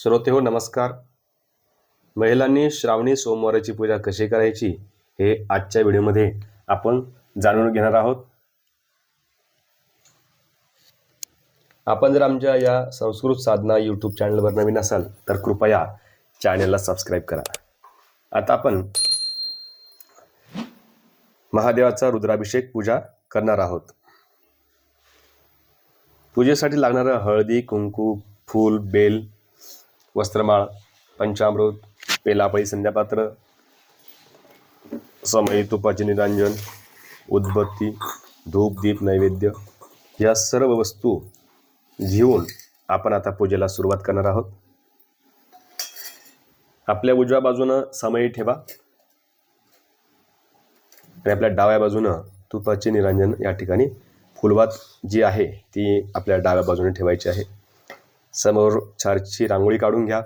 श्रोते हो नमस्कार. महिलांनी श्रावणी सोमवाराची पूजा कशी करायची हे आजच्या व्हिडिओमध्ये आपण जाणून घेणार आहोत. आपण जर आमच्या या संस्कृत साधना यूट्यूब चॅनलवर नवीन असाल तर कृपया चॅनलला सबस्क्राईब करा. आता आपण महादेवाचा रुद्राभिषेक पूजा करणार आहोत. पूजेसाठी लागणारं हळदी, कुंकू, फूल, बेल, वस्त्रमाळ, पंचामृत, पेलापळी, संध्यापात्र, समई, तुपाचे निरांजन, उदबत्ती, धूप, दीप, नैवेद्य या सर्व वस्तू घेऊन आपण आता पूजेला सुरुवात करणार आहोत. आपल्या उजव्या बाजूनं समई ठेवा आणि आपल्या डाव्या बाजूनं तुपाचे निरांजन या ठिकाणी फुलवात जी आहे ती आपल्या डाव्या बाजूने ठेवायची आहे. समोर छारची रांगोळी काढून घ्या.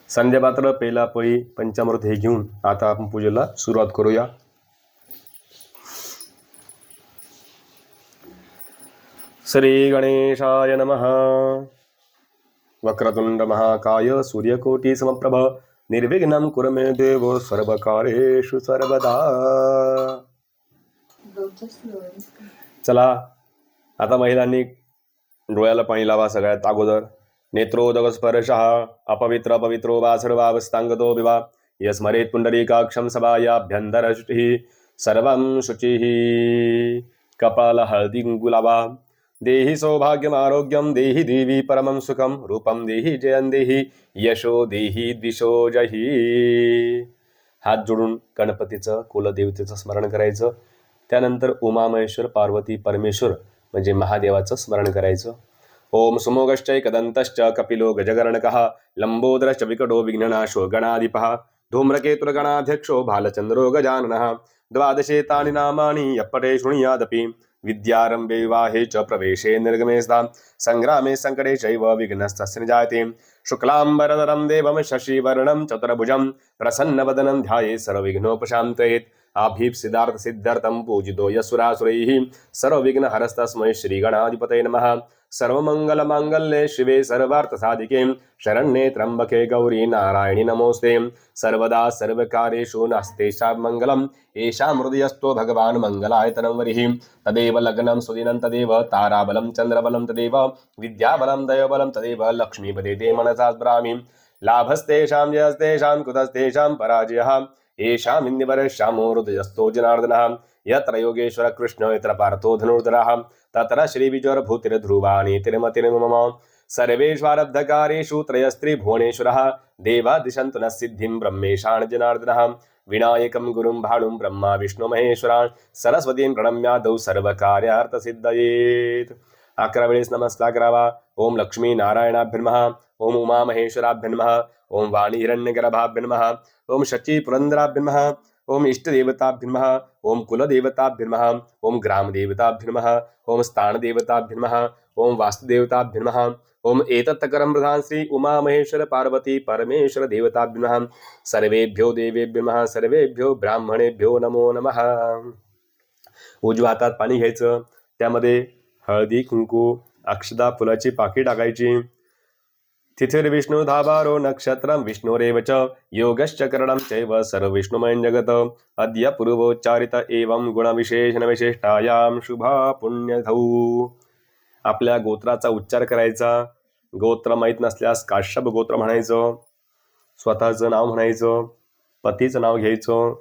संध्यापात्र, पेला, पळी, पंचामृत हे घेऊन आता आपण पूजेला सुरुवात करूया. श्री गणेशाय नमः. वक्रतुंड महाकाय सूर्यकोटी समप्रभ निर्विघ्नं कुरु मे देव सर्वकार्येषु सर्वदा. चला आता महिलांनी डोळ्याला पाणी लावा. सगळ्यात अगोदर नेत्रोदक स्पर्शः अपवित्र पवित्रो वा सर्वावस्थांगतो विवा यस्मरेत् पुंडरीकाक्षं सभायाभ्यन्तरशुचिः सर्वं शुचिः. कपाल हळदी कुंकू लावा. देहि सौभाग्यम आरोग्यम देहि देवी परमं सुखम रूपम देहि जयं देहि यशो देहि दिशो जही. हात जोडून गणपतीचं कुलदेवतेचं स्मरण करायचं. त्यानंतर उमा महेश्वर, पार्वती, परमेश्वर म्हणजे महादेवाचं स्मरण करायचं. ओम सुमोगश्चैकदन्तश्च कपिलो गजगर्णकः लंबोदरश्च विकटो विघ्ननाशो गणाधिपः धूम्रकेतुर्गणाध्यक्षो भालचन्द्रो गजाननः. द्वादशेतानि नामानि यप्पटे शृणुयादपि विद्यारंभे विवाहे च प्रवेशे निर्गमे स्था संग्रामे संकटे चैव विघ्नस्तस्य न जायते. शुक्लांबरधरं देवं शशिवर्णं चतुर्भुजं प्रसन्नवदनं ध्यायेत् सर्वविघ्नोपशान्तयेत्. आभीप्सिदार्थ सिद्धार्थं पूजितो यस्सुरासुरैः सर्वविघ्नहरस्तस्मै श्रीगणाधिपतये नमः. सर्वमंगलमांगल्ये शिवे सर्वार्थसाधिके शरण्ये त्र्यंबके गौरी नारायणी नमोस्ते. सर्वदा सर्वकार्येषु नास्तेषां मंगलम् एषां हृदयस्थो भगवान् मंगलायतनं वरिः. तदेव लग्नं सुदिनं तदेव ताराबलं चन्द्रबलं तदेव विद्याबलं दयोबलं तदेव लक्ष्मीपदे ते मनसा स्मरामि. लाभस्तेषां जयस्तेषां कुतस्तेषां पराजयः येषाम् इन्द्रियश्यामो हृदयस्थो जनार्दनः. यत्र योगेश्वर कृष्ण यत्र पार्थो धनुर्धरः तत्र श्रीविजयभूतिर्ध्रुवाणि तिरुमतिर्मम. सर्वेष्वारब्धकार्येषु त्रयस्त्रिभुवनेश्वरः देवा दिशन्तु नः सिद्धिं ब्रह्मेशान् जनार्दनः. विनायकं गुरुं भानुं ब्रह्मा विष्णु महेश्वरान् सरस्वतीं प्रणम्यादौ सर्वकार्यार्थसिद्धयेत्. 11 वेळेस नमस्कार करावा. ओम लक्ष्मी नारायणाभ्य नमः. ओम उमा महेश्वराभ्य नमः. ओम वाणी हिरण्यगर्भाभ्य नमः. ओम शची पुरंदराभ्य नमः. ओम इष्टदेवताभ्य नमः. ओम कुलदेवताभ्य नमः. ओम ग्रामदेवताभ्य नमः. ओम स्थानदेवताभ्य नमः. ओम वास्तुदेवताभ्य नमः. ओम एतत्करं प्रधान श्री उमा महेश्वर पार्वती परमेश्वर देवताभ्य नमः. सर्वेभ्यो देवेभ्यो नमः. सर्वेभ्यो ब्राह्मणेभ्यो नमो नमः. उजव्या हातात पाणी घ्यायचं. त्यामध्ये हळदी, कुंकू, अक्षदा, फुलाची पाकळी टाकायची. तिथिर्विष्णु धाबारो नक्षत्रं विष्णुरेव च योगश्च करणं चैव सर्वविष्णुमयं जगत. अद्य पूर्वोच्चारित एवं गुणविशेषणविशिष्टायां शुभा पुण्यधौ. आपल्या गोत्राचा उच्चार करायचा. गोत्र माहीत नसल्यास काश्यप गोत्र म्हणायचं. स्वतःचं नाव म्हणायचं. पतीचं नाव घ्यायचं.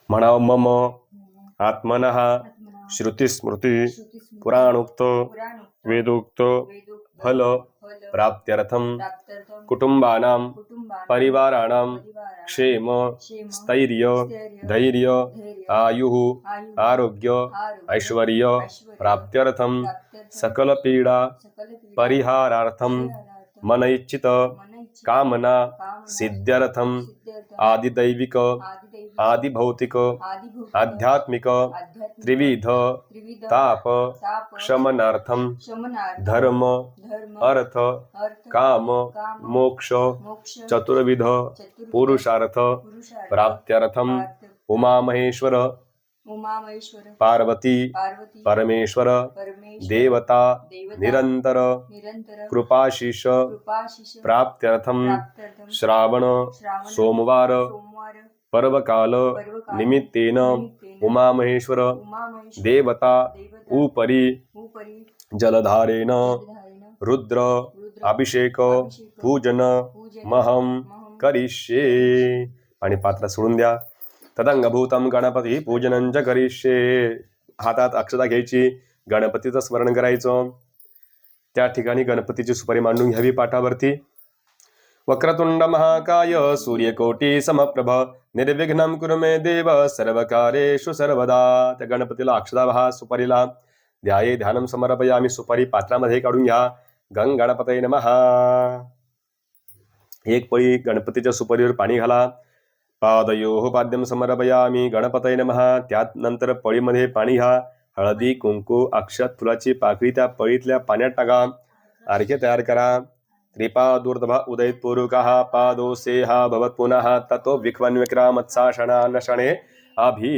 म्हणाव मम आत्मनः श्रुतिस्मृती पुराणोक्त वेदोक्त फल प्राप्त्यर्थं कुटुंबानां परिवाराणां क्षेम स्थैर्य धैर्य आयुः आरोग्य ऐश्वर्य प्राप्त्यर्थं सकल पीडा परिहारार्थं मन इच्छित कामना सिद्ध्यर्थम आदिदैविक आदिभौतिक आध्यात्मिक त्रिविध ताप शमनार्थम धर्म अर्थ काम मोक्ष चतुर्विध पुरुषार्थ प्राप्त्यर्थम उमामहेश्वर पार्वती परमेश्वर देवता निरंतर कृपाशीष प्राप्त्यर्थम श्रावण सोमवार पर्वकाल निमित्तेन उमामहेश्वर देवता उपरि जलधारेण रुद्र अभिषेक पूजन महम करिष्ये. आणि पात्र सोडून द्या. तदंगभूतम गणपती पूजनं च करिष्ये. हातात अक्षता घ्यायची, गणपतीचं स्मरण करायचं. त्या ठिकाणी गणपतीची सुपारी मांडून घ्यावी पाठावरती. वक्रतुंड महाकाय सूर्यकोटी समप्रभ निर्विघ्नं कुरु मे देव सर्वकार्येषु सर्वदा. त्या गणपतीला अक्षता वाहा, सुपारीला ध्याये ध्यानं समर्पयामी. सुपारी पात्रामध्ये काढून घ्या. गंग गणपतये नमः. एक पळी गणपतीच्या सुपारीवर पाणी घाला. पादयोः पाद्यं समर्पयामी गणपतये नमः. त्यात नंतर पळीमध्ये पाणी घ्या. हळदी कुंकू अक्षत फुलाची पाकळी त्या पळीतल्या पाण्यात टाका. अर्घ्य तयार करा. त्रिपादूर्ध्व उदयित पूर्वकः पादोसेहा भवत पुनः ततो विक्वन्विक्रामत्साशणानशणे अभि.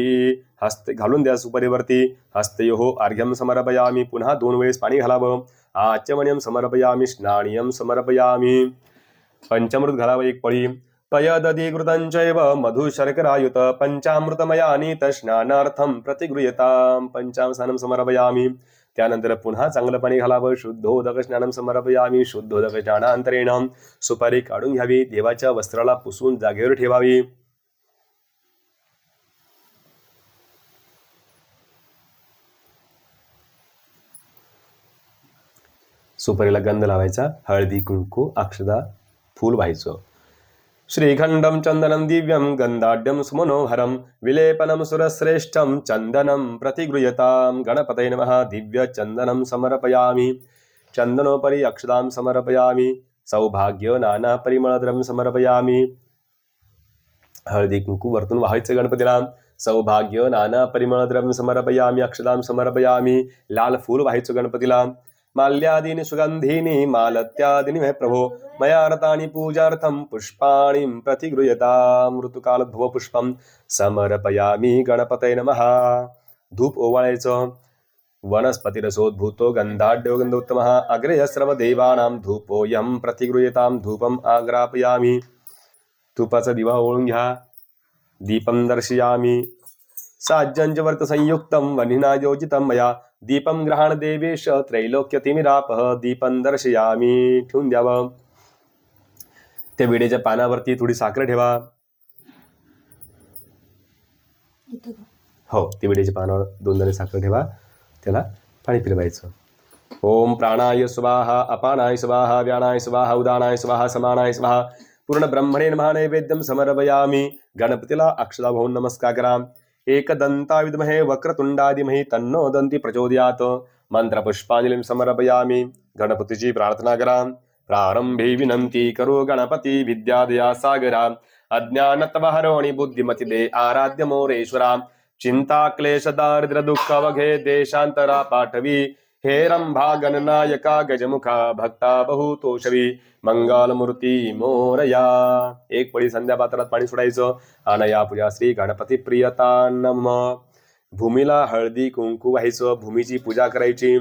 हस्ते घालून द्या सुपारीवरती. हस्तयोः अर्घ्यं समर्पयामी. पुन्हा 2 वेळेस पाणी घालावं. आचमनीयं समर्पयामी. स्नानीयं समर्पयामी. पंचामृत घालावं 1 पळी. पयदधिकृतञ्चैव मधुशर्करायुत पंचामृतमयानि तस्नानार्थं प्रतिगृह्यताम्. पंचामृतं समर्पयामी. त्यानंतर पुन्हा चांगलं पाणी घालावं. शुद्धोदक स्नानं समर्पयामी. शुद्धोदक स्नानांतरेण सुपारी काढून घ्यावी. देवाच्या वस्त्राला पुसून जागेवर ठेवावी. सुपारीला गंध लावायचा. हळदी कुंकू अक्षदा फूल व्हायचं. श्रीखंडं चंदनं दिव्यं गंधाढ्यं सुमनोहरं विलेपनं सुरश्रेष्ठं चंदनं प्रतिगृह्यताम्. गणपतये नमः. दिव्य चंदनं समर्पयामी. चंदनोपरि अक्षतां समर्पयामी. सौभाग्य नाना परिमळद्रव्यं समर्पयामी. हळदी कुंकू वरतून वाहायचं गणपतीला. सौभाग्य नाना परिमळद्रव्यं समर्पयामी. अक्षतां समर्पयामी. लाल फूल व्हायचं गणपतीला. माल्यादीनि सुगंधीनि मालत्यादीनि मे प्रभो मया रतानि पूजार्थं पुष्पाणि प्रतिगृह्यताम्. ऋतुकालद्भव पुष्पं समर्पयामी गणपतये नमः. धूप ओवाळायचं. वनस्पतिरसोद्भूतो गंधाढ्यो गंधोत्तमः अग्रेय सर्वदेवानां धूपोऽयं प्रतिगृह्यताम्. धूपम् आग्रापयामी. धूपाचा दिवा ओळून घ्या. दीपं दर्शयामी. साज्यंच वर्त संयुक्तं वह्निना योजितं मया दीपं ग्रहण देवेश त्रैलोक्यतिमिरापः. दीपं दर्शयामी. ठेवून द्यावं. त्या विड्याच्या पानावरती थोडी साखर ठेवा. हो, ती विड्याच्या पानावर 2 दाणे साखर ठेवा. त्याला पाणी फिरवायचं. ओम प्राणाय स्वाहा अपानाय स्वाहा व्यानाय स्वाहा उदानाय स्वाहा समानाय स्वाहा. पूर्ण ब्रह्मणे नमः. नैवेद्यं समर्पयामी. गणपतीला अक्षता वाहून नमस्कार करा. एकदंता विद्महे वक्रतुंडादिमहि तन्नो दंती प्रचोदयात. मंत्रपुष्पांजलिं समर्पयामी. गणपतीची प्रार्थना करा. प्रारंभे विनंती करो गणपती विद्यादया सागरा. अज्ञानत्वहरोणि बुद्धिमति दे आराध्य मोरेश्वरा. चिंता क्लेश दारिद्र्य दुःख वघे देशांतरा पाठवी. हे रंभा गणनायका गजमुखा भक्ता बहुतोषवी. मंगलमूर्ती मोरया. 1 पळी संध्या पात्रात पाणी सोडायचं. अनया पूजा श्री गणपती प्रियता नम. भूमीला हळदी कुंकू व्हायचं. भूमीची पूजा करायची.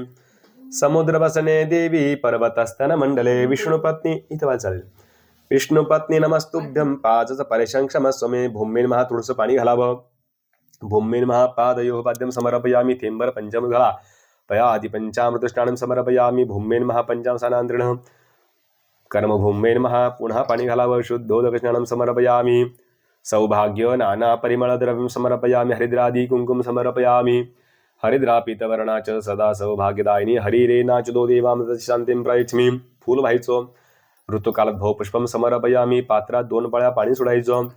समुद्र वसने देवी पर्वतस्तन मंडले विष्णुपत्नी. इथं वाचाल. विष्णुपत्नी नमस्तुभ्यं पादच परेशं क्षमस्व मे. भूमेन महा थोडंसं पाणी घालावं. भूमेन महा पादयोः पाद्यं समर्पयामी. थेंबर पंचामृत घाला. पयादि पंचामृत स्नानं समर्पयामी. भूमेन महा पंचामृतांतरेण कर्म भूमेन महा. पुन्हा पाणी घालावं. शुद्धोदक स्नानं समर्पयामी. सौभाग्य नाना परिमळद्रव्यं समर्पयामी. हरिद्रादि कुंकुम समर्पयामी. हरिद्रा पीतवर्णाच सदा सौभाग्यदायिनी हरिरेनाच दो देवामृत शांतीं प्रयच्छामि. फूल व्हायचं. ऋतुकालात भवपुष्पं समर्पयामी. पात्रात 2 पळ्या पाणी सोडायचं.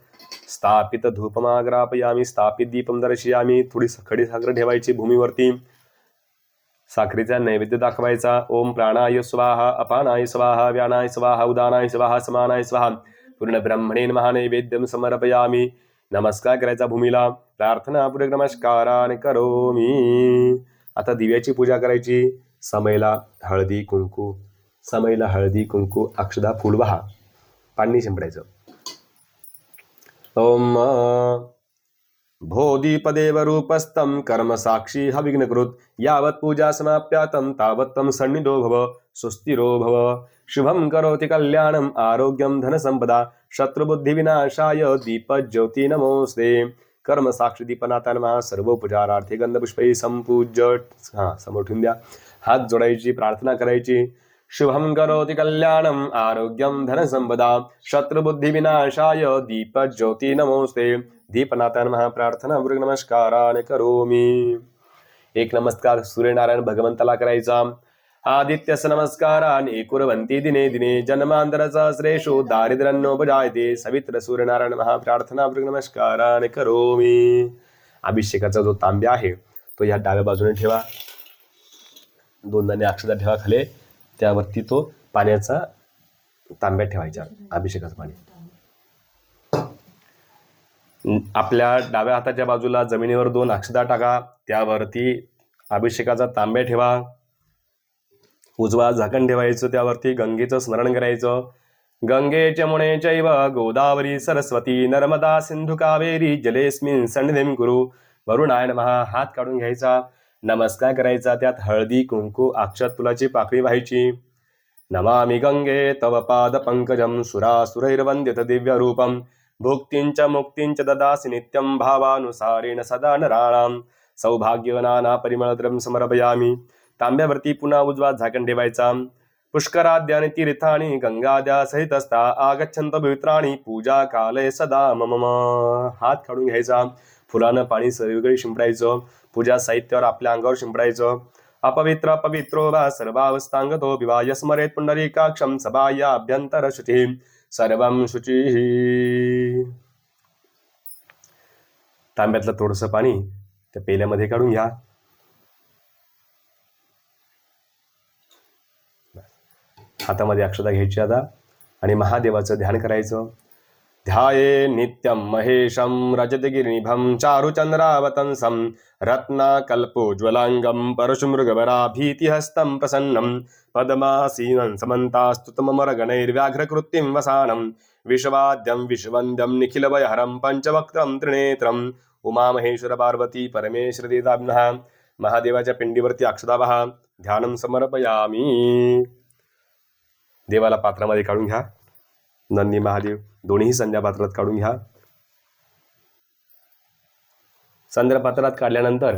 स्थापित धूपमाग्रापयामी. स्थापित दीपं दर्शयामी. थोडी खडी साखर ठेवायची भूमीवरती. साखरेचा नैवेद्य दाखवायचा. ओम प्राणाय स्वाहा, अपानाय स्वाहा, व्यानाय स्वाहा, उदानाय स्वाहा, समानाय स्वाहा. पूर्ण ब्रह्मणे नमः नैवेद्यम समर्पयामी. नमस्कार करायचा भूमीला. प्रार्थना पूर्वक नमस्कारान करोमी. आता दिव्याची पूजा करायची. समयला हळदी कुंकू, समयला हळदी कुंकू, अक्षदा, फूल वाहा, पाणी शिंपडायचं. ओम भोदीपदेव रूपस्थं कर्म साक्षी हविघ्नकृत यावत् पूजा समाप्यातं तावत् तं सन्निधो भव सुस्थिरो भव. शुभं करोति कल्याणम् आरोग्यं धनसंपदा शत्रुबुद्धिविनाशाय दीपज्योती नमोस्ते. कर्म साक्षी दीपनाथा नमः. सर्व पूजारार्थी गंधपुष्पै संपूज्य समोर ठेवून द्या. हात जोडायची, प्रार्थना करायची. शुभं करोति कल्याणम् आरोग्यं धनसंपदा शत्रुबुद्धिविनाशाय दीपज्योती नमोस्ते. दीपनाथा नमः. प्रार्थना पूर्वक नमस्कारान करोमी. एक नमस्कार सूर्यनारायण भगवंताला करायचा. आदित्यस्य नमस्कारान् कुर्वन्ति दिने दिने जन्मान्तरसहस्रेषु दारिद्र्योपजायते. सवित्र सूर्यनारायण नमः. प्रार्थना पूर्वक नमस्कारान करोमी. अभिषेकाचा जो तांब्या आहे तो या डाव्या बाजूने ठेवा. 2 दाणे अक्षता ठेवा खाली. त्यावरती तो पाण्याचा तांब्या ठेवायचा, अभिषेकाचं पाणी. आपल्या डाव्या हाताच्या बाजूला जमिनीवर 2 अक्षता टाका. त्यावरती अभिषेकाचा तांब्या ठेवा. उजवा झाकण ठेवायचं. त्यावरती गंगेचं स्मरण करायचं. गंगे चमुने चैव गोदावरी सरस्वती नर्मदा सिंधू कावेरी जलेस्मिन् सन्निधिं कुरु. वरुणाय नमः. हात काढून घ्यायचा, नमस्कार करायचा. त्यात हळदी कुंकू अक्षत फुलाची पाकळी व्हायची. नमामि गंगे तव पाद पंकजं सुरासुरैर्वंदित दिव्य रूपं भुक्तिंच मुक्तिंच ददासि नित्यं भावानुसारेण सदा नराणां. सौभाग्यवनाना परिमळद्रव्यं समर्पयामि. तांब्यावरती पुन्हा उजवा झाकण ठेवायचा. पुष्कराद्यानि तीर्थानि गंगाद्या सहितस्ता आगच्छन्त पवित्राणि पूजा काले सदा मम. हात काढून घ्यायचा. फुलानं पाणी सगळीकडे शिंपडायचं. पूजा साहित्यावर आपल्या अंगावर शिंपडायचं. अपवित्र पवित्रो वा सर्वावस्थांगतो विवाह स्मरेत पुंडरीकाक्षं सभाया अभ्यंतर शुचिः सर्वं शुचिः. तांब्यातलं थोडंसं पाणी त्या पेल्यामध्ये काढून घ्या. हातामध्ये अक्षता घ्यायची आता आणि महादेवाचं ध्यान करायचं. ध्याये नित्यं महेशं रजतगिरिनिभं चारुचंद्रावतंसं रत्नाकल्पोज्ज्वलांगं परशुमृगवराभीतिहस्तं प्रसन्नं पद्मासीनं समन्तास्तुतममरगणैर्व्याघ्रकृत्तिं वसानं विश्वाद्यं विश्ववन्द्यं निखिलभयहरं पंचवक्त्रं त्रिनेत्रं उमामहेश्वर पार्वती परमेश्वर देवताभ्यः. महादेवाच्या पिंडीवरती अक्षता वाहा. ध्यानं समर्पयामी. देवाला पात्रामध्ये काढून घ्या. नंदी महादेव दोन्ही संध्या पात्रात काढून घ्या. संध्या पात्रात काढल्यानंतर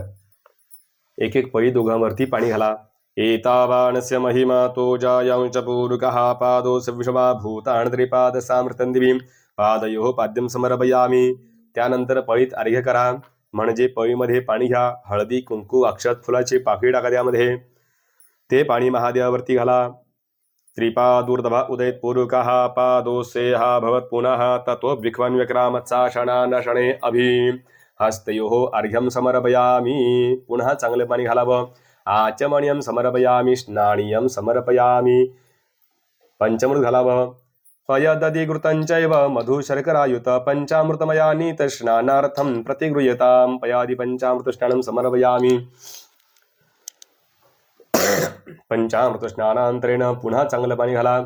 एक एक पळी दोघांवरती पाणी घाला. एतावानस्य महिमा तो जायांश पूरुकः पादोस विश्वा भूतान त्रिपाद सामृतं दिवीं पादयोः पाद्यं समर्पयामी. त्यानंतर पळीत अर्घ्य करा. म्हणजे पळीमध्ये पाणी घ्या. हळदी कुंकू अक्षत फुलाची पाकळी टाका त्यामध्ये. ते पाणी महादेवावरती घाला. त्रिपादूर्ध्वा उदयत पूर्वकः पादोसेह भवत् पुनः ततो विक्वन्व्यक्रामत्सा शणानशणे अभि हस्तयोः अर्घ्यं समर्पयामी. पुन्हा चांगले पाणी घालावं. आचमनीयं समर्पयामी. स्नानीयं समर्पयामी. पंचामृत घालावं. पयदधिकृतञ्चैव मधुशर्करायुत पंचामृतमयानीत स्नानार्थं प्रतिगृह्यतां. पयादि पंचामृत स्नानं समर्पयामी. पंचामृत स्नानांतरेण पुन्हा चांगलं पाणी घाला.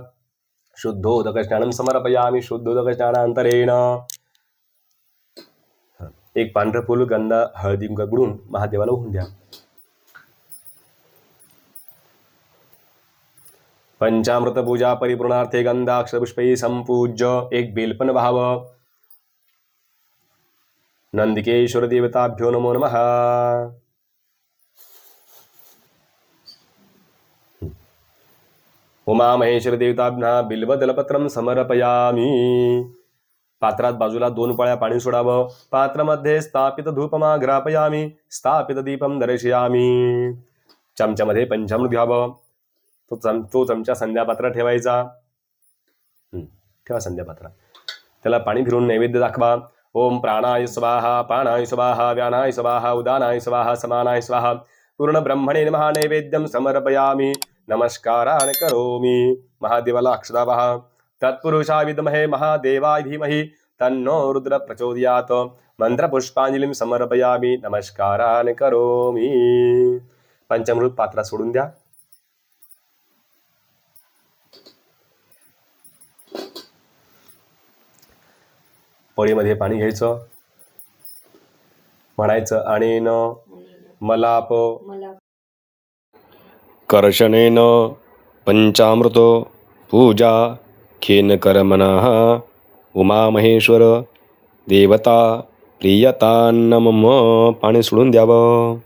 शुद्धोदक स्नानं समर्पयामी. शुद्धोदक स्नानांतरेण. एक पांढरं फूल गंध हळदी गुडून महादेवाला होऊन द्या. पंचामृत पूजा परिपूर्णार्थे गंधाक्षरपुष्पै संपूज्य एक बेलपन व्हावं. नंदिकेश्वर देवताभ्यो नमो नमः. उमामहेश्वर देवताभ्यः बिल्वदलपत्रं समर्पयामी. पात्रात बाजूला 2 पळ्या पाणी सोडावं. पात्रामध्ये स्थापित धूपमा ग्रापयामी. स्थापित दीपम दर्शयामी. चमच्यामध्ये पंचामृत घ्यावं. तो चमचा संध्यापात्रात ठेवायचा. ठेवा संध्यापात्रात. त्याला पाणी फिरून नैवेद्य दाखवा. ओम प्राणाय स्वाहा, पानाय स्वाहा, व्यानाय स्वाहा, उदानाय स्वाहा, समानाय स्वाहा. पूर्णब्रह्मणे नमः नैवेद्यं समर्पयामि नमस्कारान् करोमि। महादेवाला अक्षता वाहा। तत्पुरुषाय विद्महे महादेवाय धीमहि तन्नो रुद्र प्रचोदयात्। मंत्रपुष्पांजलिं समर्पयामि नमस्कारान् करोमि। पंचामृत पात्रात सोडून द्या। पळीमध्ये पाणी घ्यायचं, म्हणायचं अनेन मलाप कर्षणेन पंचामृत पूजा खेन कर्मणः उमामहेश्वर देवता प्रियतान्नमम। पाणी सोडून द्यावं।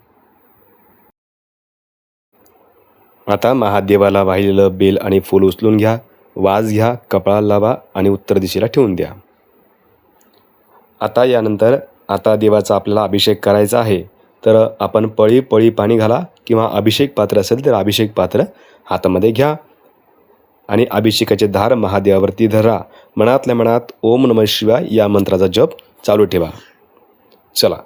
आता महादेवाला वाहिलेलं बेल आणि फूल उचलून घ्या, वाज घ्या, कपाळाला लावा आणि उत्तर दिशेला ठेवून द्या। आता यानंतर देवाचा आपल्याला अभिषेक करायचा आहे, तर आपण पळी पळी पाणी घाला किंवा अभिषेक पात्र असेल तर अभिषेक पात्र हातामध्ये घ्या आणि अभिषेकाचे धार महादेवावरती धरा। मनातल्या मनात ओम नमः शिवाय या मंत्राचा जप चालू ठेवा। चला।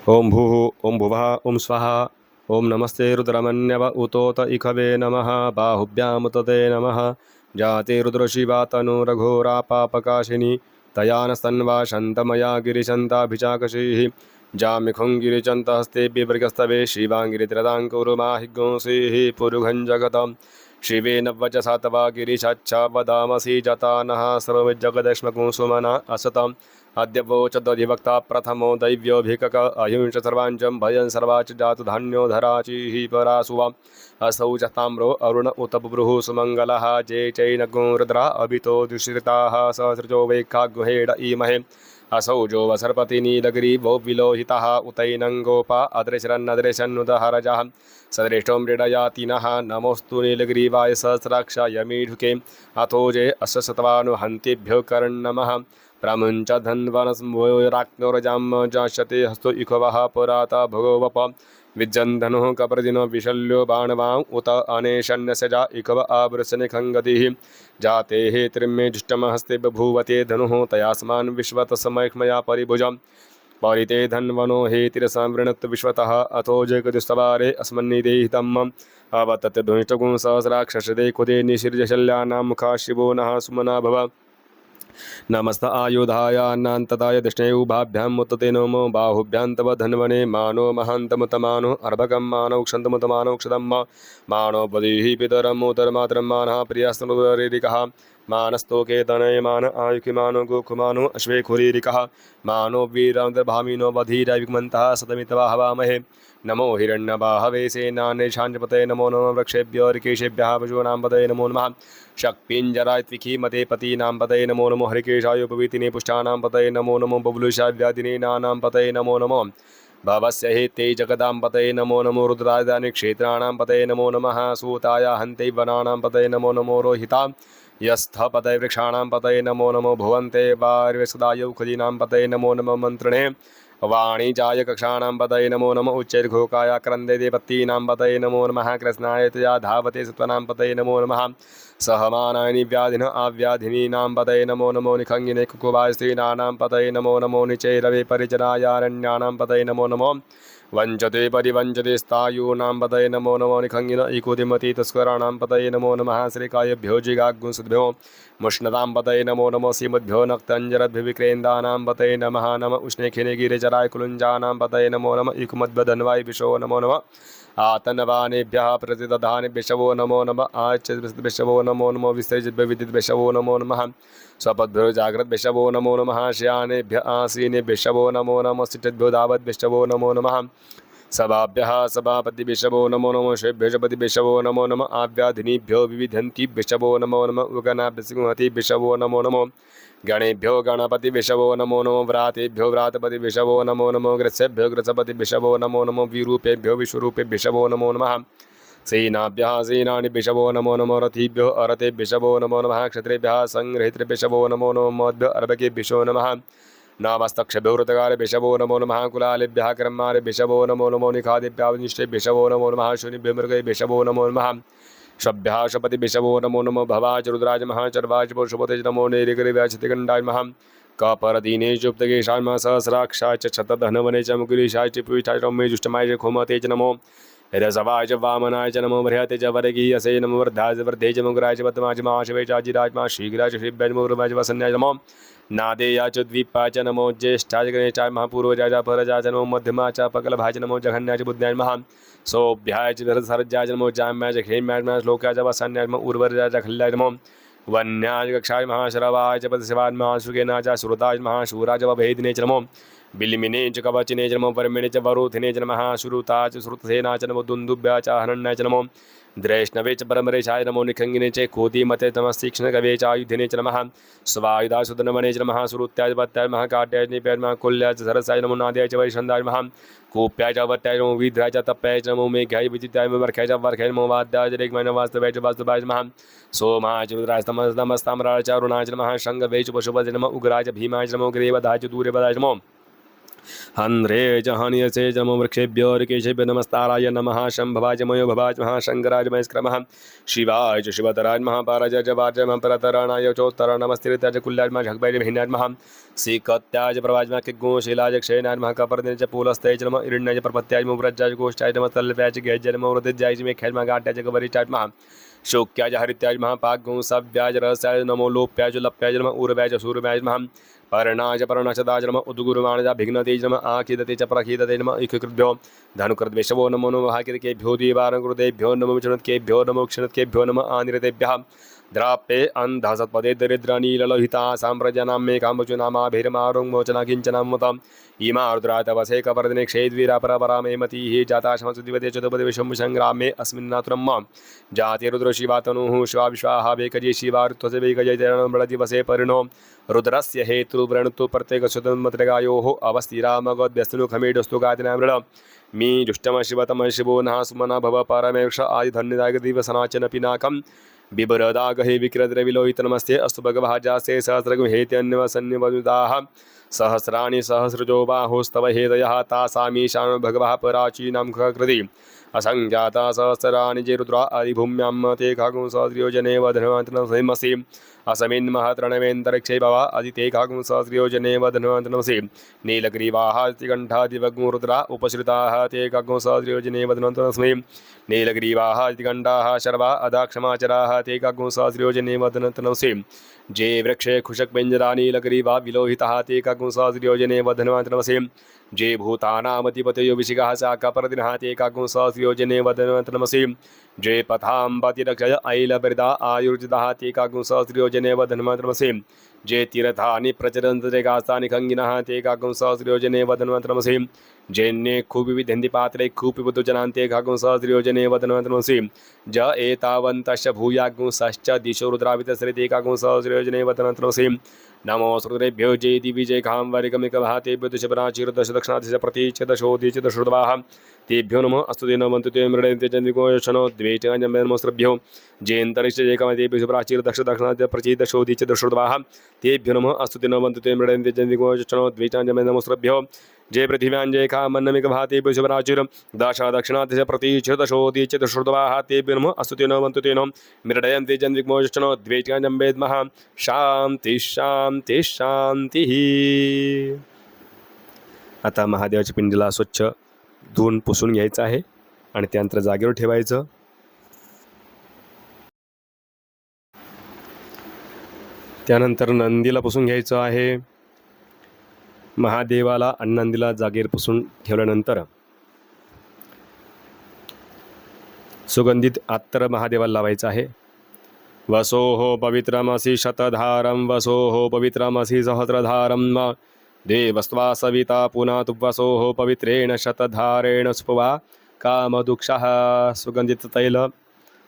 ओम भूः ओम भुवः ओम स्वाहा ओम नमस्ते रुद्रमन्यव उतोत इखवे नमः बाहुभ्यां तते नमः जाते रुद्रशिवा तनुरघोरा पापकाशिनी तया न स्तन्वा शन्तमया गिरिशन्ताभिचाकशीः जामिखुं गिरिचन्तहस्ते बिभृगस्तवे शिवाङ्गिरित्रदां कुरुमाहिगोंसीः पुरुघं जगतं शिवेन वचसा तवा गिरिशाच्छा वदामसि जता नः सर्वजगदक्ष्मकुसुमना असतम् अद्य वोचदधिवक्ता प्रथमो दैव्योभिकक अहिंस सर्वाञ्चं भयं सर्वाच जातु धान्यो धराचिः परासुवा असौ च ताम्रो अरुण उत बुभ्रुः सुमङ्गलः जे चैनगो रुद्रा अभितो दुश्रिताः सहस्रजो वैखाग्रहेड ईमहे असौ जो वसर्पति नीलग्रीवो विलोहितः उतैनं गोपा अदृशरन्नदृशन्नुदहरजः सदृष्टो मृडयातिनः नमोऽस्तु नीलग्रीवाय सहस्राक्षाय मीढुके अथो जे अशसत्वानुहन्तिभ्यो कर्णमः प्रमुञ्च धन्वनस्मोराक्नोरजां जाशते हस्तो इखवः पुराता भगवप विज्जन्धनुः कप्रदिनो विशल्यो बाणवां उत अनेशन्यसजा इखव आवृशनिखङ्गतिः जातेः त्रिमे जुष्टमहस्ते बभूवते धनुः तयास्मान् विश्वतसमयमया परिभुजं परिते धन्वनो हेतिरसंवृणत् विश्वतः अथो जगदुस्तवारे अस्मन्निदेहितम् अवतत् धुष्टगुं सहस्राक्षसदे कुदे निशिर्जशल्यानां मुखा शिवो नः सुमना भव नमस्त आयुधायान्नान्तताय दृष्णे उभाभ्यां मुतते नमो बाहुभ्यां तव धन्वने मानो महान्तमुतमानो अर्भकं मानौ क्षन्तमुतमानौ क्षतं मानो बलिः पितरमुतरमातरं मानः प्रियस्तनुरिकः मानस्तोके तनयमान आयुकिमानो गोकुमानो अश्वेखुरीरिकः मानो वीरान्तर्भामिनो बधीरविग्मन्तः सतमित्वा हवामहे नमो हिरण्यबाहवे सेनानेशाञ्जपतये नमो नमः वृक्षेभ्यो ऋकेशेभ्यः पशूनां पतये नमो नमः शक्पिञ्जराय त्विखीमते पतीनां पतये नमो नमो हरिकेशाय पवितिने पुष्टानां पतये नमो नमो बबुलुषाय व्याधिने नानां पतये नमो नमो भवस्य हेते जगदां पतये नमो नमो रुद्रादानि क्षेत्राणां पतये नमो नमः सूताय हन्ते वनानां पतये नमो नमो रोहिता यस्थ पतये वृक्षाणां पतये नमो नमो भुवन्ते वार्यसदाय उखदीनां पतये नमो नमो मन्त्रणे वाणिजाय कक्षाणां पतये नमो नमः उच्चैर्घोकाय क्रन्दे देवतीनां पतये नमो नमः कृष्णाय तया धावते सत्त्वनां पतये नमो नमः सहमानानि व्याधिन आव्याधिनीनां पतये नमो नमो निखङ्गिने कुकुवाय स्त्रीणानां पतये नमो नमो निचैरवे परिचरायारण्यानां पतये नमो नमो वञ्चते परिवञ्चते स्थायूनां पतये नमो नमो निखङ्गिन इकुतिमति तस्कराणां पतये नमो नमः श्रीकायभ्यो जिगाग्गुंसद्भ्यो मुष्णतां पतये नमो नमो सीमद्भ्यो नक्तञ्जरद्भिविक्रेन्दानां पतये नमः नम उष्णेखिने गिरिचराय कुलुञ्जानां पतये नमो नमः इकुमद्भधन्वाय विशो नमो नमः आतनवानेभ्यः प्रतिदधानेभ्यशवो नमो नमः आच्यभ्यशवो नमो नमो विसर्जिभ्यविदिद्भ्यशवो नमो नमः स्वपद्भ्यो जाग्रद्भ्यशवो नमो नमः श्यानेभ्य आसीनेभ्यशवो नमो नमः स्थितभ्यो धावद्भ्यशवो नमो नमः सभाभ्यः सभापतिभ्यशवो नमो नमः श्वेभ्यशपतिभ्यशवो नमो नमः आव्याधिनीभ्यो विविधन्तिभ्यशवो नमो नमः उगनाभ्यसिंहतिभ्यशवो नमो नमः गणेभ्यो गणपतिभ्यशवो नमो नमो व्रातेभ्यो व्रातपतिभ्यशवो नमो नमो ग्रसेभ्यो ग्रसपतिभ्यशवो नमो नमो विरूपेभ्यो विश्वरूपेभ्यशवो नमो नमः सेनाभ्यः सेनानिभ्यशवो नमो नमो रथिभ्यो अरथेभ्यशवो नमो नमः क्षत्रेभ्यः संग्रहितृभ्यशवो नमो नमो मद्भ्यो अर्भकेभ्यशो नमः नामस्तक्षभ्यो वृतकारेभ्यशवो नमो नमः कुलालेभ्यः कर्मारेभ्यशवो नमो नमो निखादेभ्यावनिष्ठेभ्यशवो नमो नमः शूनिभ्यो मृगेभ्यशवो नमो नमः शभ्यः शपतिभ्यशवो नमो नमो भवाच रुद्राज महाचर्वाच पुरुषपते नमो नेरिगरिव्याचतिगण्डाय महा कपरदीने जुप्तकेशाय सहस्राक्षाय च शतधनवने च मुकुलिशाय च पीठाय रौम्ये जुष्टमाय च खोमते च नमो रसवाय च वामनाय च नमो बृहते च वरगीयसे नमो वर्धाय च वर्धे च मुग्राय च पद्माय च महाशिवे च अजिराय च शीघ्राय च शिव्याय च मुर्वाय च वसन्याय च नमो नादेयाय च द्वीपाय च नमो ज्येष्ठाय च गणेशाय महापूर्वजाय च परजाय च नमो मध्यमाय च पकलभाय च नमो जघन्याय च बुद्ध्याय महा सोभ्याय च धरसर्जाय च नमो जाम्याय च खेम्याय च श्लोकाय च वसन्याय च नमो उर्वराय च खल्याय च नमो वन्याय कक्षाय महाशरवाय च पदशिवाय महाशुकेनाय च श्रुताय महाशूराय च भेदिने च नमो बिलिमिने च कवचिने च नमो परमिणे च वरुथिने च नमः श्रुताय च श्रुतसेनाय च नमो दुन्दुभ्याय च हरण्याय च नमो द्रैष्णवे च परमरेशाय नमो निखङ्गिने च कोतिमते नमः तीक्ष्णकवे च आयुधिने च नमः स्वायुधाय सुदनमणे च नमः श्रुत्याय च वत्याय महाकाट्याय च निप्याय महाकुल्याय च सरसाय नमो नाद्याय च वैषन्दाय नमः कोप्याय च वत्याय नमो विद्राय च तप्याय च नमो मेघ्याय विजिताय नमो वर्ख्याय च वर्ख्याय नमो वाद्याय च रेग्माय नमो वास्तवाय च वास्तवाय च नमः सोमाय च रुद्राय च नमस्ताम्राय च अरुणाय च नमः शङ्गवे च पशुपते नमः उग्राय च भीमाय च नमो ग्रीवदाय च दूर्यपदाय च नमो हन्ध्रे च हनियसे च नमो वृक्षेभ्यो ऋकेशेभ्यो नमस्ताराय नमः शम्भवाय च मयो भवाय च महाशङ्कराय च महेस्क्रमः शिवाय च शिवतराय महापाराय च जवाय च महापरतराणाय चोत्तर नमस्तिरिताय च कुल्याय च झग्बाय च भिन्नाय च महा सीकत्याय च प्रवाय च महाकिग्गोशीलाय च क्षयनाय च महाकपर्दिने च पूलस्ताय च नमः इरिण्याय च प्रपत्याय च मुव्रज्जाय च गोष्ठाय च तल्प्याय च गेज्याय च मौरदिज्याय च मेख्याय च महागाट्याय च गवरिचाय च महा शोक्याय च हरित्याय च महापाग्गो सव्याय च रहस्याय च नमो लोप्याय च लप्याय च नमः ऊर्व्याय च सूर्व्याय च महा पर्णाय च पर्णशदाय च नमः उद्गुरुमाण च भिघ्नते च नमः आखिदते च प्रखिदते नमः इखकृद्भ्यो धनुकृद्वेषवो नमो नमः हाकिदकेभ्यो दीवारकृतेभ्यो नमो क्षणत्केभ्यो नमो क्षणत्केभ्यो नमः आनिरतेभ्यः द्राप्ये अन्धसत्पदे दरिद्रनीललोहिता साम्प्रजानां मे काम्बचुनामाभिर्मारुङ्मोचना किञ्चनामतम् इमा रुद्रा तवसे कपर्दिने क्षेद्वीरापरापरामे मतिः जाता शमसुदिवते चतुपदे विषम्भुसङ्ग्रामे अस्मिन्नातुरम् जातिरुद्र शिवातनुः शिवा विश्वाः वेकजे शिवारुत्वसे वेकजे दिवसे परिणो रुद्रस्य हेतुव्रणुत्व प्रत्येकशुतमत्रगायोः अवस्थिरामगद्व्यस्तनुखमेडस्तु गातिनामृळ मी जुष्टम शिवतम शिवो नः सुमना भव परमेक्ष आदिधन्यदागदिवसनाचन पिनाकम् बिभरदागहे विक्रद्रविलोहितनमस्ते अस्तु भगवहाजास्ते सहस्रगुहेत्यन्यवसन्यवनुदाः सहस्राणि सहस्रजो बाहोस्तव हेदयः तासामीशान भगवः पराचीनां कृति असङ्ख्याता सहस्राणि जे रुद्रा आदिभूम्यां ते खागुंसहस्रयोजने वधन्वन्तनमसि असमिन्महतरणवेन्तरिक्षे भव अदिते खागुंसहस्रयोजने वधन्वन्तनमसि नीलग्रीवाः तिकण्ठादिवग्मुरुद्रा उपश्रिताः ते खागुंसहस्रयोजने वधन्वन्तनस्मि नीलग्रीवाः तिकण्ठाः शर्वा अदाक्षमाचराः ते खागुंसहस्रयोजने वधन्वन्तनमसि जे वृक्षे खुशकपिञ्जरा नीलग्रीवा विलोहिताः ते खागुंसहस्रयोजने वधन्वन्तनमसि जे भूतानामतिपतयो विशिखः शाकपर्दिनः ते काकुंसहस्रयोजने वधन्वन्तनमसि जे पथाम्बतिरक्षय ऐलवृदा आयुर्जिताः ते काकुंसहस्रयोजने वधन्वन्तनमसि जे तीर्थानि प्रचरन्ति कास्तानि खङ्गिनः ते काकुंसहस्रयोजने वधन्वन्तनमसि जेन्ये खूपिविधन्ति पात्रे खूपिबुद्धजनान्ते काकुंसहस्रयोजने वधन्वन्तनमसि ज एतावन्तश्च भूयागुंसश्च दिशो रुद्रावितस्रे ते काकुंसहस्रयोजने वधन्वन्तनमसि नमो श्रुतेभ्यो जे दिवि जय खां वरिकमिकभः तेभ्यो दशपराचिरदश दक्षिणादिश प्रतीच दशोदीच दशोर्ध्वाः तेभ्यो नमः अस्तु ते नमन्तु ते मृडयन्ते चन्द्रिकोशनो द्वेष्टमोस्त्रभ्यो जेन्तरिश्च जेकमतेभ्यो प्राचीर दक्ष दक्षिणादिश प्रचीत दशोदीच दशोर्ध्वाः तेभ्यो नमः अस्तु ते नमन्तु ते मृडयन्ते चन्द्रिकोशनो द्वेष्टमोस्त्रभ्यो जय पृथिव्यां जय खामन्नमिकभः तेभ्यो शुभराचिर दश दक्षिणादिश प्रतीच दशोदीच दशोर्ध्वाः तेभ्यो नमः अस्तु ते नमन्तु ते मृडयन्ते चन्द्रिकोशनो द्वेष्टमवेद्मः शान्ति शांती शांती. आता महादेवाच्या पिंडीला स्वच्छ धुवून पुसून घ्यायचं आहे आणि त्यानंतर जागेवर ठेवायचं. त्यानंतर नंदीला पुसून घ्यायचं आहे. महादेवाला आणि नंदीला जागेवर पुसून ठेवल्यानंतर सुगंधित अत्तर महादेवाला लावायचं आहे. वसोः पवित्रमसि शतधारं वसोः पवित्रमसि सहस्रधारं देवस्त्वा सविता पुनातु वसोः पवित्रेण शतधारेण स्पवा कामदुक्षः सुगंधित तैल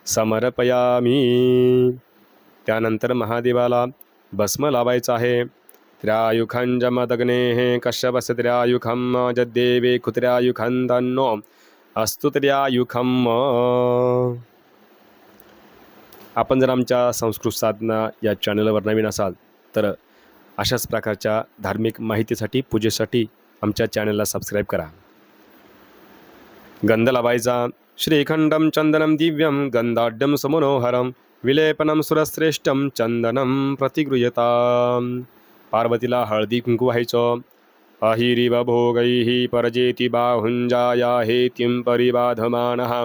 समर्पयामी. त्यानंतर महादेवाला भस्म लावायचं आहे. त्र्यायुखं जमदग्नेः कश्यपस्य त्र्यायुखं जद्देवे कुत्र्यायुखं तन्नो अस्तु त्र्यायुखम्. आपण जर आमच्या संस्कृत साधना या चॅनलवर नवीन असाल तर अशाच प्रकारच्या धार्मिक माहितीसाठी पूजेसाठी आमच्या चॅनलला सबस्क्राईब करा. गंध लावायचा. श्रीखंडं चंदनं दिव्यं गंधाढ्यं समनोहरं विलेपनं सुरश्रेष्ठं चंदनं प्रतिगृह्यताम्. पार्वतीला हळदी कुंकू व्हायचं. अहिरिव भोगैः परजेति बाहुञ्जाया हेतिं परिबाधमानः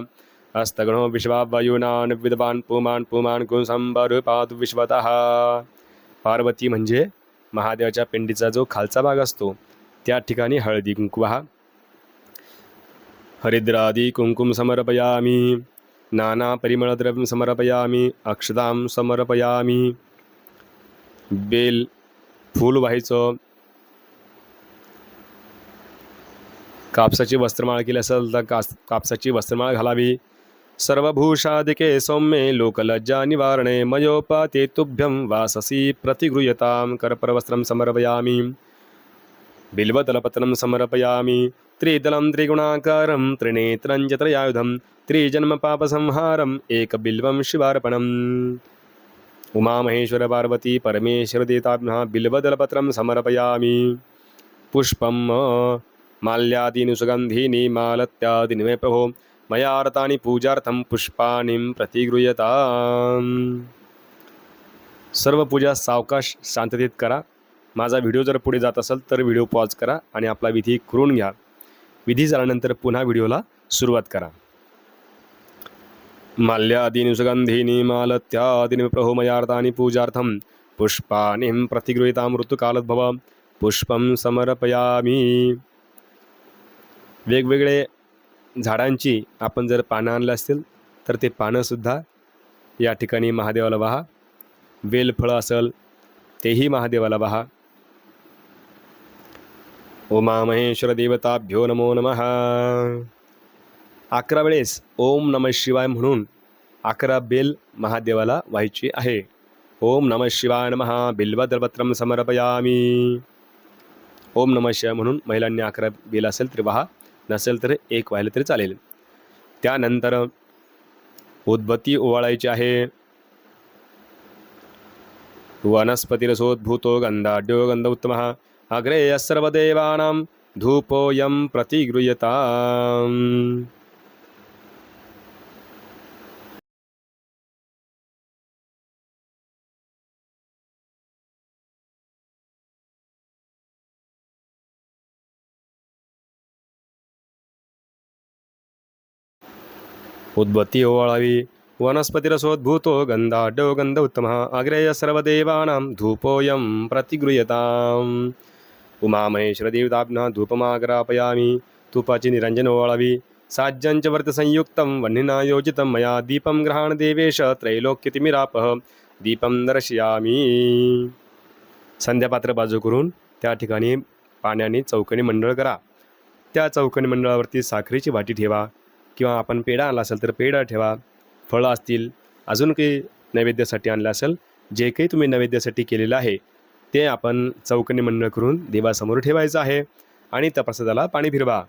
हस्तगणो विश्वावयुनान् विद्वान् पुमान् पुमान् कुसंबर पातु विश्वतः. पार्वती म्हणजे महादेवाच्या पिंडीचा जो खालचा भाग असतो त्या ठिकाणी हळदी कुंकू व्हा. हरिद्रादी कुंकुम समर्पयामि, नाना परिमळद्रव्यं समर्पयामि, अक्षतां समर्पयामि. बेल फूल व्हायचं. कापसाची वस्त्रमाळ केली असेल तर कापसाची वस्त्रमाळ घालावी. सर्वभूषादिके सौम्ये लोकलज्जा निवारणे मयोपाते तुभ्यं वाससी प्रतिगृह्यतां. कर्परवस्त्रं समर्पयामि, बिल्वदलपत्रं समर्पयामि, त्रिदलं त्रिगुणाकारं त्रिनेत्रं च त्रयायुधं त्रिजन्मपापसंहारम् एकबिल्वं शिवार्पणम्. उमामहेश्वर पार्वती परमेश्वर देवताभ्यः बिल्वदलपत्रं समर्पयामि. पुष्पं माल्यादीनि सुगन्धीनि मालत्यादीनि मे प्रभो मया रतानि पूजार्थं पुष्पाणि प्रतिगृह्यताम्. सर्व पूजा सावकाश शांततेत करा. माझा व्हिडिओ जर पुढे जात असेल तर व्हिडिओ पॉज करा आणि आपला विधी करून घ्या. विधी झाल्यानंतर पुन्हा व्हिडिओला सुरुवात करा. माल्यादीनि सुगंधीनि मालत्यादीनि प्रभो मया रतानि पूजार्थं पुष्पाणि प्रतिगृह्यताम्. ऋतुकालोद्भव पुष्पं समर्पयामि. वेगवेगळे झाडांची आपण जर पानं आणलं असतील तर ते पानंसुद्धा या ठिकाणी महादेवाला वाहा. बेलफळं असेल तेही महादेवाला वाहा. उमामहेश्वर देवताभ्यो नमो नमः. 11 वेळेस ओम नमः शिवाय म्हणून 11 बेल महादेवाला व्हायची आहे. ओम नमः शिवाय नमः बिल्वदलपत्रं समर्पयामि. ओम नमः शिवाय म्हणून महिलांनी 11 बेल असेल तर वाहा, नसेल तर एक व्हायला तरी चालेल. त्यानंतर उदबत्ती ओवाळायची आहे. वनस्पतिरसोद्भूतो गंधाढ्यो गंध उत्तमः अग्रेयः सर्वदेवानां धूपोऽयं प्रतिगृह्यताम्. उद्बत्ती ओवाळावी. वनस्पतिरसोद्भूतो गंधाढ्यो गंध उत्तमः अग्रेयः सर्वदेवानां धूपोऽयं प्रतिगृह्यताम्. उमामहेश्वर देवताभ्यः धूपमाग्रापयामि. तुपाची निरंजन ओवाळावी. साज्यंच वर्तसंयुक्तं वह्निना योजितं मया दीपं गृहाण देवेश त्रैलोक्यतिमिरापः दीपं दर्शयामि. संध्यापात्र बाजू करून त्या ठिकाणी पाण्याने चौकोनी मंडळ करा. त्या चौकोनी मंडळावरती साखरेची वाटी ठेवा किंवा आपण पेढा आणला असेल तर पेढा ठेवा. फळं असतील, अजून काही नैवेद्यासाठी आणलं असेल, जे काही तुम्ही नैवेद्यासाठी केलेलं आहे ते आपण चौकोनी मंडळ करून देवासमोर ठेवायचं आहे आणि त्या प्रसादाला पाणी फिरवा.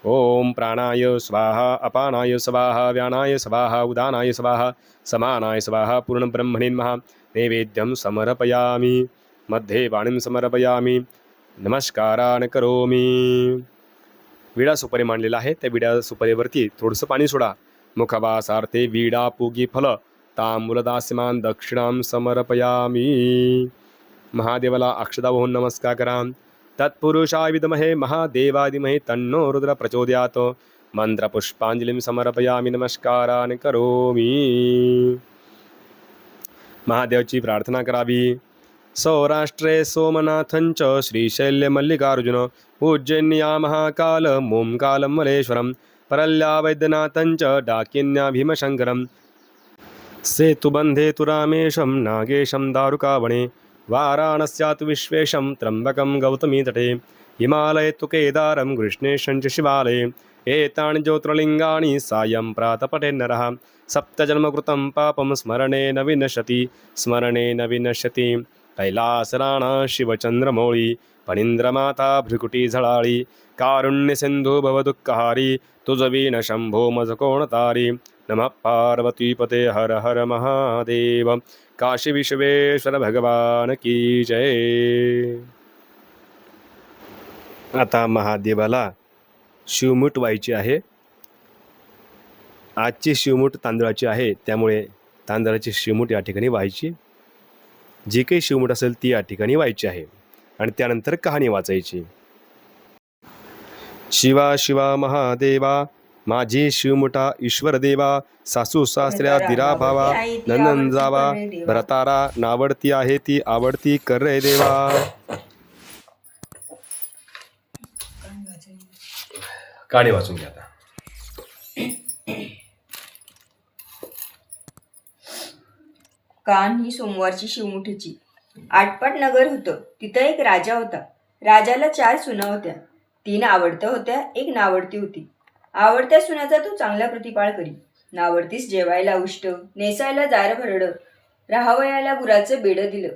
ओम प्राणाय स्वाहा, अपानाय स्वाहा, व्यानाय स्वाहा, उदानाय स्वाहा, समानाय स्वाहा. पूर्ण ब्रह्मणे नमः. नैवेद्यं समर्पयामि. मध्ये वाणीं समर्पयामि. नमस्कारान् करोमि. विडा सुपारी मांडलेला आहे. त्या विडा सुपारीवरती थोडंसं पाणी सोडा. मुखवासार्थे विडा पूगी फल तांबूलदास्यमान दक्षिणां समर्पयामि. महादेवाला अक्षता वाहून नमस्कार करा. तत्पुरुषाय विद्महे महादेवाय तन्नो रुद्र प्रचोदयात्. मंत्रपुष्पांजलिं समर्पयामि. नमस्कारान् करोमि. महादेवाची प्रार्थना करावी. सौराष्ट्रे सोमनाथंच श्रीशैल्यमल्लिकार्जुन उज्जैन्या महाकाल मोंकालं मलेश्वरं परल्या वैद्यनाथंच डाकिन्या भीमशंकरं सेतुबंधे तु रामेशं नागेशं दारुकावणे वाराणस्यात् विश्वेशं त्र्यंबकं गौतमी तटे हिमालये तु केदारं कृष्णेशं च शिवालये एतानि ज्योतिर्लिङ्गानि सायं प्रातपठे नरः सप्तजन्मकृतं पापं स्मरणेन विनश्यति स्मरणेन विनश्यति. कैलासराणा शिवचंद्रमौळी फणींद्रमाता भ्रुकुटी झळाळी कारुण्यसिंधू भवदुःखहारी तुझवीन शंभो मज कोण तारी. नमः पार्वतीपते हर हर महादेव. काशी विश्वेश्वर भगवान की जय. आता महादेवाला शिवमूठ व्हायची आहे. आजची शिवमूठ तांदळाची आहे, त्यामुळे तांदळाची शिवमूठ या ठिकाणी व्हायची. जी काही शिवमुठ असेल ती या ठिकाणी व्हायची आहे आणि त्यानंतर कहाणी वाचायची. शिवा शिवा महादेवा माझी शिवमुठा ईश्वर देवा, सासू सासऱ्या दिरा भावा नंदन जावा भरतारा, नावडती आहे ती आवडती कर रे देवा. कहाणी वाचून घ्या आता. कान ही सोमवारची शिवमुठीची. आटपाट नगर होतं. तिथं एक राजा होता. राजाला 4 सुना होत्या. 3 आवडत्या होत्या, 1 नावडती होती. आवडत्या सुनाचा तो चांगला प्रतिपाळ करी. नावडतीस जेवायला उष्ट, नेसायला जार भरडं, राहावयाला गुराचं बेडं दिलं.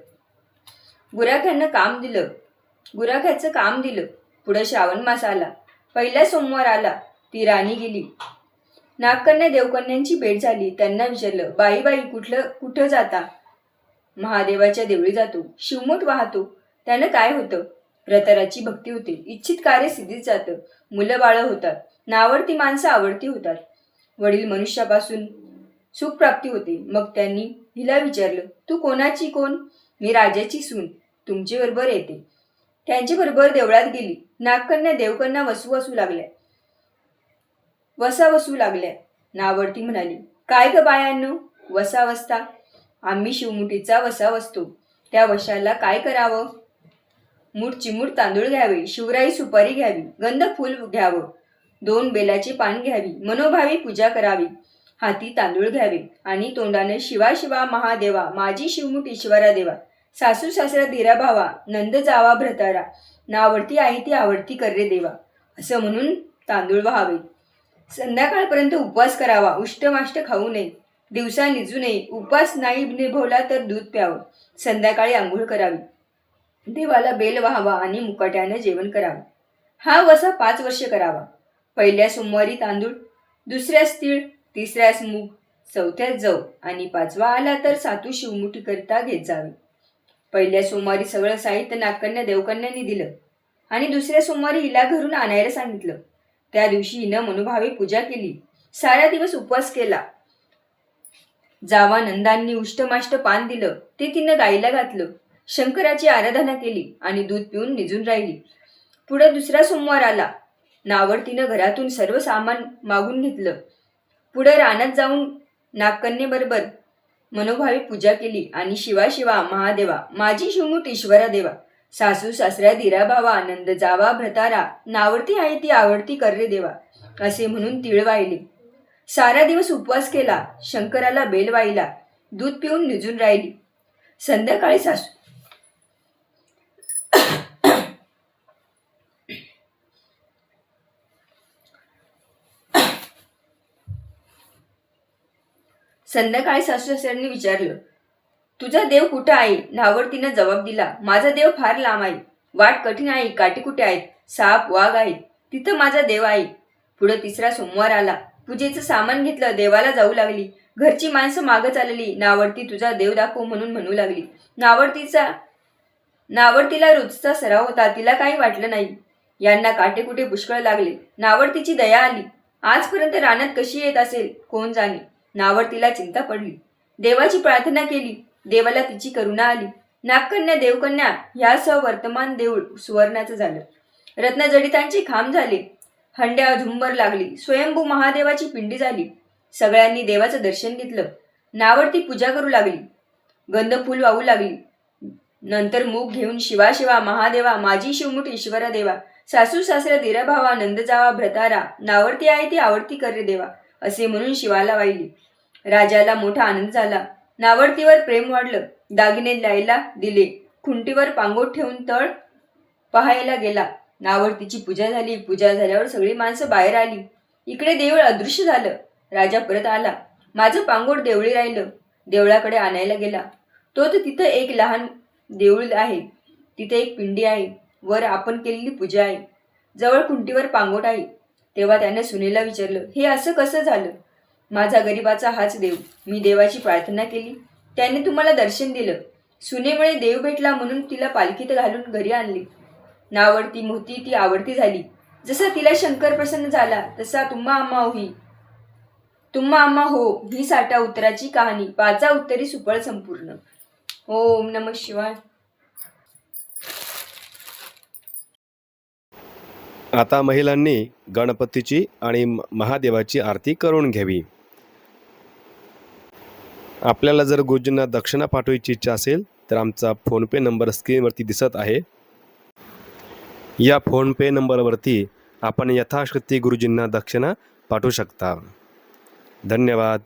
गुराख्याचं काम दिलं. पुढं श्रावण मास आला. पहिला सोमवार आला. ती राणी गेली. नागकन्या देवकन्यांची भेट झाली. त्यांना विचारलं, बाई कुठं जाता? महादेवाच्या देवळी जातो. शिवमुठ वाहतो. त्यानं काय होतं? प्रताराची भक्ती होते. इच्छित कार्य सिद्धीत जातं. मुलं बाळं होतात. नावडती माणसं आवडती होतात. वडील मनुष्यापासून सुखप्राप्ती होते. मग त्यांनी हिला विचारलं, तू कोणाची कोण? मी राजाची सून. तुमची बरोबर येते. त्यांची बरोबर देवळात गेली. नागकन्या देवकन्या वसा वसू लागल्या. नावडती म्हणाली, काय ग बायांनो, वसा वसता? आम्ही शिवमुठीचा वसा वसतो. त्या वशाला काय करावं? मूठ चिमूट तांदूळ घ्यावे, शिवराई सुपारी घ्यावी, गंध फूल घ्यावं, 2 बेलाची पान घ्यावी, मनोभावी पूजा करावी, हाती तांदूळ घ्यावे आणि तोंडाने शिवा शिवा महादेवा माझी शिवमुठ ईश्वरा देवा, सासू सासरा दिरा भावा नंद जावा भ्रतारा, नावडती आहे ती आवडती कर रे देवा, असं म्हणून तांदूळ व्हावे. संध्याकाळपर्यंत उपवास करावा. उष्टमाष्ट खाऊ नये. दिवसा निजू नये. उपवास नाही निभवला तर दूध प्यावं. संध्याकाळी आंघोळ करावी. देवाला बेल व्हावा आणि मुकाट्याने जेवण करावं. हा वसा 5 वर्ष करावा. पहिल्या सोमवारी तांदूळ, दुसऱ्यास तीळ, तिसऱ्यास मूग, चौथ्यास जव आणि 5वा आला तर सातू शिवमुठीकरिता घेत जावे. पहिल्या सोमवारी सगळं साहित्य नागकन्या देवकन्यांनी दिलं आणि दुसऱ्या सोमवारी हिला घरून आणायला सांगितलं. त्या दिवशी हिनं मनोभावे पूजा केली. सारा दिवस उपवास केला. जावा नंदांनी उष्टमाष्ट पान दिलं. ते तिनं गाईला घातलं. शंकराची आराधना केली आणि दूध पिऊन निजून राहिली. पुढे दुसरा सोमवार आला. नावडतीनं घरातून सर्व सामान मागून घेतलं. पुढे रानात जाऊन नागकन्येबरोबर मनोभावे पूजा केली आणि शिवा शिवा महादेवा माझी शिवमुठ ईश्वरा देवा, सासू सासऱ्या दिरा भावा नंद जावा भ्रतारा, नावडती आहे ती आवडती कर रे देवा, असे म्हणून तीळ वाहिले. सारा दिवस उपवास केला. शंकराला बेल वाहिला. दूध पिऊन निजून राहिली. संध्याकाळी सासू सासऱ्यांनी विचारलं, तुझा देव कुठं आहे? नावडतीनं जबाब दिला, माझा देव फार लांब आहे. वाट कठीण आहे. काठी कुठे आहेत? साप वाघ आहेत. तिथं माझा देव आहे. पुढे तिसरा सोमवार आला. पूजेचं सामान घेतलं. देवाला जाऊ लागली. घरची माणसं मागं चालली. नावडती तुझा देव दाखव म्हणून म्हणू लागली. नावडतीला रोजचा सराव होता. तिला काही वाटलं नाही. यांना काटेकुटे पुष्कळ लागले. नावडतीची दया आली. आजपर्यंत रानात कशी येत असेल कोण जाणे. नावडतीला चिंता पडली. देवाची प्रार्थना केली. देवाला तिची करुणा आली. नागकन्या देवकन्या ह्यासह वर्तमान देऊळ सुवर्णाचं झालं. रत्नजडितांचे खांब झाले. हंड्या झुंबर लागली. स्वयंभू महादेवाची पिंडी झाली. सगळ्यांनी देवाचं दर्शन घेतलं. नावडती पूजा करू लागली. गंधफूल वाहू लागली. नंतर मूग घेऊन शिवा शिवा महादेवा माझी शिवमुठ ईश्वरा देवा, सासू सासऱ्या दिरा भावा नंद जावा भ्रतारा, नावडती आहे ती आवडती कर रे देवा, असे म्हणून शिवाला वाहिली. राजाला मोठा आनंद झाला. नावडतीवर प्रेम वाढलं. दागिने द्यायला दिले. खुंटीवर पांगोट ठेवून तळ पाहायला गेला. नावडतीची पूजा झाली. पूजा झाल्यावर सगळी माणसं बाहेर आली. इकडे देऊळ अदृश्य झालं. राजा परत आला. माझं पांगोट देवळी राहिलं. देवळाकडे आणायला गेला. तो तर तिथं एक लहान देऊळ आहे. तिथे एक पिंडी आहे. वर आपण केलेली पूजा आहे. जवळ खुंटीवर पांगोट आहे. तेव्हा त्याने सुनेला विचारलं, हे असं कसं झालं? माझा गरिबाचा हाच देव. मी देवाची प्रार्थना केली. त्याने तुम्हाला दर्शन दिलं. सुनेमुळे देव भेटला म्हणून तिला पालखीत घालून घरी आणली. नावडती मोती ती आवडती झाली. जसा तिला शंकर प्रसन्न झाला तसा तुम्हा आम्हा हो ही साठा उत्तराची कहाणी. 5 उत्तरी सुफळ संपूर्ण. ओम नमः शिवाय. आता महिलांनी गणपतीची आणि महादेवाची आरती करून घ्यावी. आपल्याला जर गुरुजींना दक्षिणा पाठवायची इच्छा असेल तर आमचा फोनपे नंबर स्क्रीनवरती दिसत आहे. या फोनपे नंबरवरती आपण यथाशक्ती गुरुजींना दक्षिणा पाठवू शकता. धन्यवाद.